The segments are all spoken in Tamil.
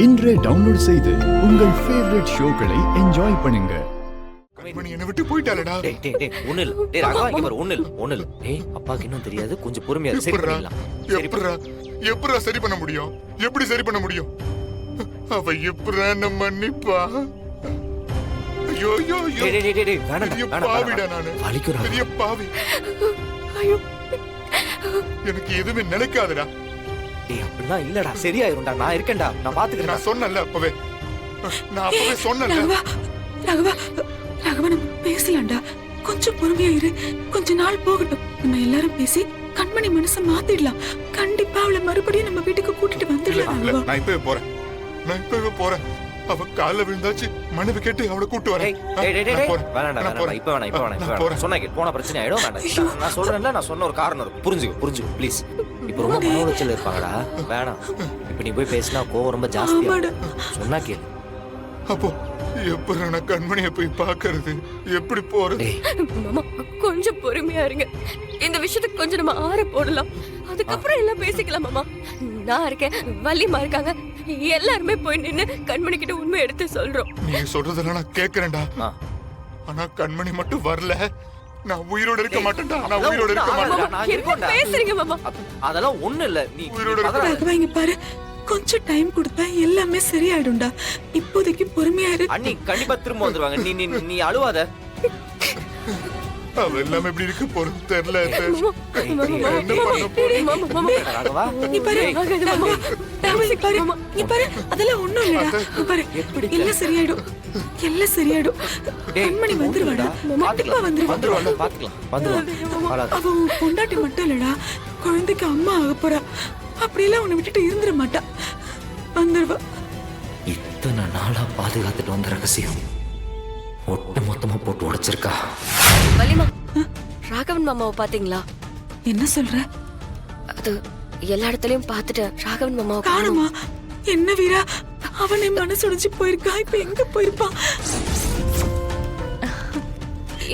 இன்றே டவுன்லோட் செய்து உங்கள் ஃபேவரட் ஷோக்களை என்ஜாய் பண்ணுங்க. என்ன விட்டு போயிட்டாலடா. ஒண்ணு இல்ல. டேய் ராகவா இங்க பாரு, ஒண்ணு இல்ல. டேய் அப்பாக்கு இன்னும் தெரியாது, கொஞ்சம் பொறுமையா சரி பண்ணிடலாம். எப்படிடா சரி பண்ண முடியும்? எப்படி சரி பண்ண முடியும்? அவ எப்படிடா நம்ம மன்னிப்பா? ஐயோ ஐயோ ஐயோ. டேய் வேணாம்டா. பாவிடா நானு. வலிக்குறா. பெரிய பாவி. ஐயோ எனக்கு எதுவுமே நினைக்காதடா. டேய் அப்படிலாம் இல்லடா, சரியாயிரும்டா. நான் இருக்கேன்டா, நான் பாத்துக்கிறேன். நான் சொன்னேன்ல அப்பவே. நான் அப்பவே சொன்னேன்ல. ராகவா ராகவா நம்ம பேசலாம்டா. கொஞ்சம் பொறுமையா இரு. கொஞ்ச நாள் போகட்டும். நம்ம எல்லாரும் பேசி கண்மணி மனசை மாத்திடலாம். கண்டிப்பா அவளை மறுபடியும் நம்ம வீட்டுக்கு கூட்டிட்டு வந்துடலாம். நான் இப்பவே போறேன். அவ கால்ல விழுந்தாச்சு. மனைவி கேட்டு அவளை கூட்டு வரேன். வேணாம்டா. இப்ப வேணாம். சொன்னா போன பிரச்சனை ஆயிடும். வேண்டாம். நான் சொல்றேன்ல, நான் சொன்ன ஒரு காரணம் இருக்கும். புரிஞ்சுக்கோ ப்ளீஸ். இப்ப ரொம்ப மன உளைச்சல் இருப்பாங்கடா. வேணாம். இப்ப நீ போய் பேசினா கோவம் ரொம்ப ஜாஸ்தியா. சொன்னா கேளு. அப்போ எப்படி நான் கண்மணியை போய் பாக்குறது? எப்படி போறது? மாமா கொஞ்சம் பொறுமையா இருங்க. இந்த விஷயத்துக்கு கொஞ்சம் நம்ம ஆற போடலாம். அதுக்கப்புறம் எல்லாம் பேசிக்கலாம் மாமா. நான் இருக்கேன், வள்ளிமா இருக்காங்க. எல்லாருமே போய் நின்னு கண்மணி கிட்ட உண்மை எடுத்து சொல்றோம். நீ சொல்றதெல்லாம் நான் கேக்குறேன்டா. ஆனா கண்மணி மட்டும் வரல, நான் உயிரோட இருக்க மாட்டேன்டா. நான் உயிரோட இருக்க மாட்டேன். பேசுறீங்க மாமா. அதெல்லாம் ஒண்ணு இல்ல. நீ உயிரோட இருக்க. இங்க பாரு, கொஞ்சம் டைம் கொடுத்தா எல்லாமே சரியாயிடும்டா. இப்போதைக்கு பொறுமையா இரு. அண்ணி கண்டிப்பா திரும்ப வந்துருவாங்க. நீ அழுவாத. அவ எல்லாமே எப்படி இருக்கு போறது தெரியல. ராகவா நீ பாரு, அதெல்லாம் ஒண்ணும் இல்லடா. பாரு, எல்லாம் சரியாயிடும். கண்மணி வந்துருவாடா. கண்டிப்பா வந்துருவாங்க. பாத்துக்கலாம். அவ பொண்டாட்டி மட்டும் இல்லடா, குழந்தைக்கு அம்மா ஆக போறா. அப்படியெல்லாம் உன்னை விட்டுட்டு இருந்துட மாட்டா. வந்துருவா. இத்தனை நாளா பாதுகாத்துட்டு வந்த ரகசியம் ஒட்டு மொத்தமா போட்டு உடைச்சிருக்கா. வள்ளிமா, ராகவன் மாமாவை பாத்தீங்களா? என்ன சொல்ற? அது எல்லா இடத்துலயும் பாத்துட்டேன். ராகவன் மாமாவை காணுமா? என்ன வீரா, அவனை மனசுடைஞ்சு போயிருக்கா. இப்ப எங்க போயிருப்பான்?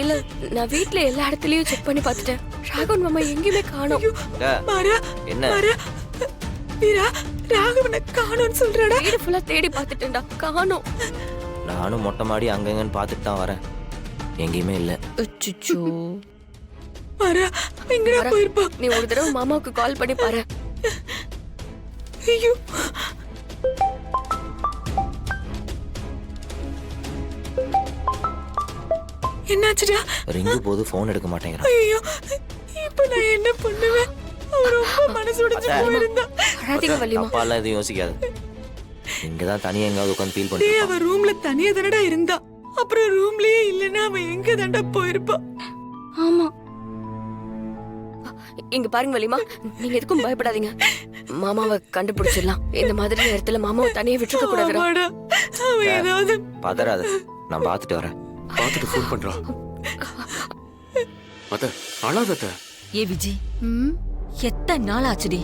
இல்ல, நான் வீட்ல எல்லா இடத்துலயும் செக் பண்ணி பாத்துட்டேன். ராகவன் மாமா எங்கேயுமே காணோம். என்ன வீரா, ராகவனை காணோம்னு சொல்றடா. வீடு ஃபுல்லா தேடி பாத்துட்டேன்டா, காணோம். நானும் மொட்டை மாடி அங்கங்கன்னு பாத்துட்டு தான் வரேன். எங்கேயுமே இல்ல. அச்சச்சோ. மாறா, எங்கடா போயிருப்பா? நீ ஒரு தடவை மாமாவுக்கு கால் பண்ணி பாரு. ஐயோ, என்னாச்சுடா? ரிங்கு போது போன் எடுக்க மாட்டேங்கிறான். ஐயோ, இப்ப நான் என்ன பண்ணுவேன்? அவ ரொம்ப மனசுடைஞ்சு போயிருந்தா. அழாதீங்க வள்ளிமா. அப்பாலாம் எதுவும் யோசிக்காது. இங்கதான் தனியா எங்காவது உட்காந்து ஃபீல் டேய், பண்ணி. அவ ரூம்ல தனியா தானடா இருந்தா. அப்புறம் ரூம்லயே இல்லன்னா அவ எங்க தான்டா போயிருப்பா? ஆமா. இங்க பாருங்க வள்ளிமா, நீங்க எதுக்கும் பயப்படாதீங்க. மாமாவை கண்டுபிடிச்சிடலாம். இந்த மாதிரி நேரத்துல மாமாவை தனியா விட்டுருக்க கூடாதுடா. ஆமாடா, அவ ஏதாவது பதறாத, நான் பாத்துட்டு வரேன். பாத்துட்டு ஃபோன் பண்றா. அத்த அழாதத்த. ஏ விஜி, எத்தனை நாள் ஆச்சுடி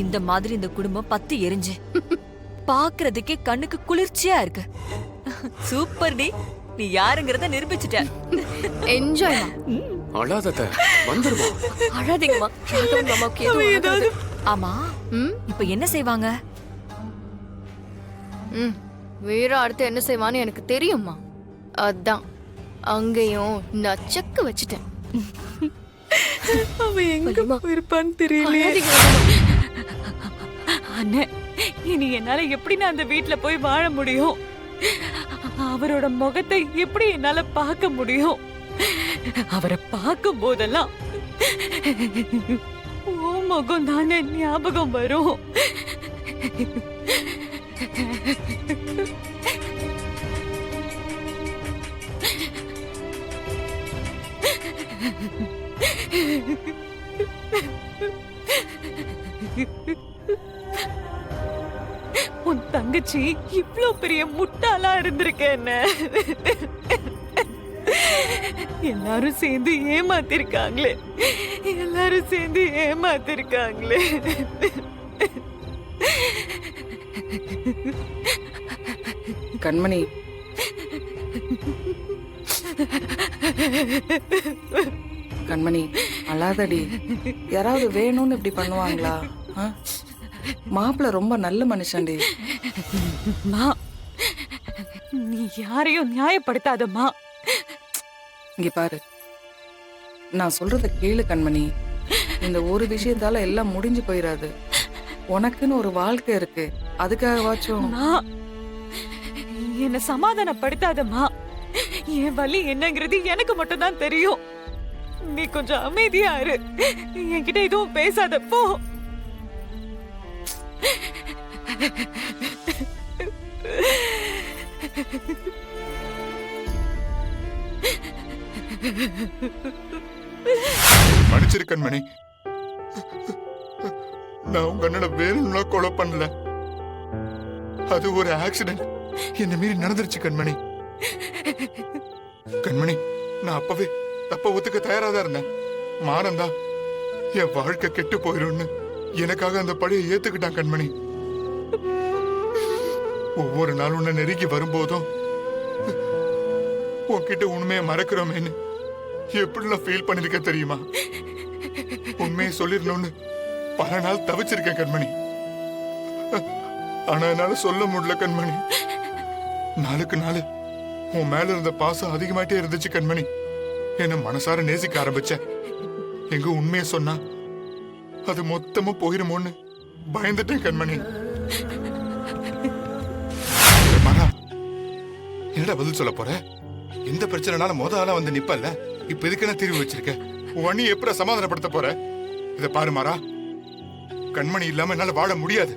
இந்த மாதிரி இந்த குடும்பம் பத்தி எரிஞ்சு. பாக்குறதுக்கே கண்ணுக்கு குளிர்ச்சியா இருக்கு. சூப்பர் டி, நீ யாருங்கறத நிரூபிச்சிட்ட. என்ஜாய். அழாதத்த, வந்துருமா. அழாதீங்கம்மா. ராகவன் மாமாவுக்கு அவ எதுவும் ஏதாவது ஆகாது. ஆமா, இப்ப என்ன செய்வாங்க? வீரா அடுத்து என்ன செய்வான்னு எனக்கு தெரியுமா? அதான் அங்கேயும் நான் செக் வச்சிட்டேன். அவ எங்க போயிருப்பான்னு தெரியல. அழாதீங்க வள்ளிமா. அண்ணே, இனி என்னால எப்படி நான் அந்த வீட்ல போய் வாழ முடியும்? அவரோட முகத்தை எப்படி என்னால பார்க்க முடியும்? அவரை பார்க்கும் போதெல்லாம் ஓ முகம் தானே ஞாபகம் வரும். உன் தங்கச்சி இவ்ளோ பெரிய முட்டாளா இருந்திருக்க என்ன? எல்லாரும் சேர்ந்து ஏமாத்திருக்காங்களே. கண்மணி, கண்மணி அழாதடி. யாராவது வேணும்னு இப்படி பண்ணுவாங்களா? மாப்பிள்ள ரொம்ப நல்ல மனுஷன்டி. மா நீ யாரையும் நியாயப்படுத்தாதம்மா. இங்க பாரு, நான் சொல்றத கேளு கண்மணி. இந்த ஒரு விஷயத்தால எல்லாம் முடிஞ்சு போயிடாது. உனக்குன்னு ஒரு வாழ்க்கை இருக்கு. அதுக்காகவாச்சும் அம்மா, என்ன சமாதானப்படுத்தாதம்மா. என் வலி என்னங்கிறது எனக்கு மட்டும் தான் தெரியும். நீ கொஞ்சம் அமைதியா இரு. என்கிட்ட எதுவும் பேசாத போ. மன்னிச்சிரு கண்மணி. நான் உங்க அண்ணனை வேணும்னா கொலை பண்ணல. அது ஒரு ஆக்சிடென்ட். என்ன மீறி நடந்துருச்சு கண்மணி. கண்மணி, நான் அப்பவே தப்ப ஒத்துக்க தயாரா தான் இருந்தேன். மானந்தா என் வாழ்க்கை கெட்டு போயிரும்னு எனக்காக அந்த பழியை ஏத்துக்கிட்டான் கண்மணி. ஒவ்வொரு நாள் உன்னை நெருங்கி வரும்போதும் உன்கிட்ட உண்மையை மறக்கிறோமேன்னு எப்படிலாம் ஃபீல் பண்ணிருக்க தெரியுமா? உண்மையை சொல்லிடணும்னு பல நாள் தவிச்சிருக்கேன் கண்மணி. ஆனா என்னால சொல்ல முடியல கண்மணி. நாளுக்கு நாள் உன் மேல இருந்த பாசம் அதிகமாயிட்டே இருந்துச்சு கண்மணி. என்ன மனசார நேசிக்க ஆரம்பிச்ச. எங்க உண்மையை சொன்னா அது மொத்தமா போயிருமோன்னு பயந்துட்டேன் கண்மணி. மகா, என்னடா பதில் சொல்ல போற? எந்த பிரச்சனைனால ஆளா வந்து நிப்பல்ல, இப்ப எதுக்கு தீர்வு வச்சிருக்க? உன் நீ எப்படி சமாதானப்படுத்த போற? இத பாரு மாறா, கண்மணி இல்லாம என்னால வாழ முடியாது.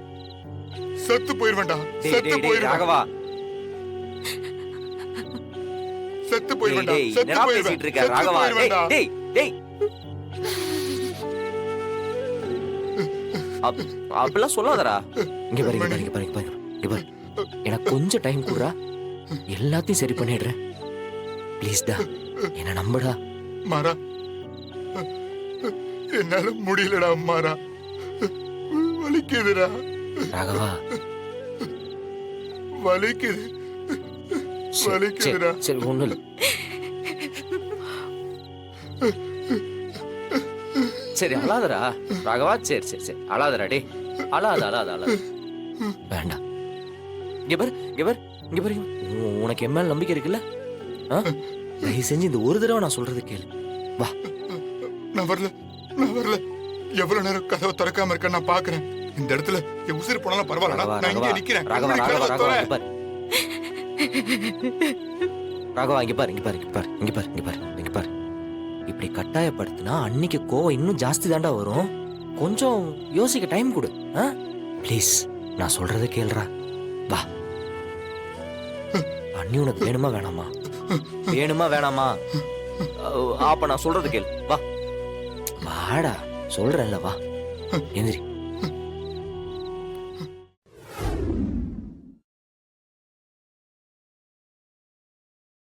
செத்து போயிருவேண்டா, செத்து போயிருவேன். ராகவா, செத்து போயிருவேண்டா, செத்து என்னடா போயிருவேன், பேசிட்டு இருக்க? செத்து ராகவா, போயிருவேண்டா. டேய் டேய் அப்படிலாம் சொல்லாதடா. இங்க பாரு, இங்க பாரு, இங்க பாரு, இங்க பாரு, இங்க பாரு. எனக்கு கொஞ்சம் டைம் கொடுறா, எல்லாத்தையும் சரி பண்ணிடுறேன். ப்ளீஸ் டா, என்ன நம்புடா. மாறா, என்னால முடியலடா மாறா, வலிக்குதுடா. ராகவா, வலிக்குது, சரி, வலிக்குதுடா. சரி, ஒண்ணும் இல்ல. சரி, அழாதடா ராகவா. சரி சரி சரி, அழாதடா. டே, அழாத அழாத அழாத. வேண்டாம். இங்க பாரு, இங்க பாரு, இங்க பாரு. உனக்கு என் மேல நம்பிக்கை இருக்குல்ல? தயவு செஞ்சு இந்த ஒரு தடவை நான் சொல்றது கேளு. வா. நான் வரல, நான் வரல. எவ்வளவு நேரம் கதவை திறக்காம இருக்க நான் பாக்குறேன். இந்த இடத்துல என் உசிர் போனாலும் பரவாயில்லடா. ராகவா, நான் இங்கே ராகவா, நிக்கிறேன். ராகவா, கண்மணி, ராகவா, கதவை ராகவா, திற. இங்க பாரு. ராகவா, இங்க பாரு, இங்க பாரு, இங்க பாரு, இங்க பாரு, இங்க பாரு, இங்க பாரு. இப்படி கட்டாயப்படுத்தினா அன்னைக்கு கோவம் இன்னும் ஜாஸ்தி தாண்டா வரும். கொஞ்சம் யோசிக்க டைம் கொடு. ப்ளீஸ், நான் சொல்றதை கேளுடா. வா. அண்ணி உனக்கு வேணுமா வேணாமா? வேணுமா வேணாமா? அப்ப நான் சொல்றது கேளு. வா வாடா, சொல்றேன்ல, வா. எந்திரி.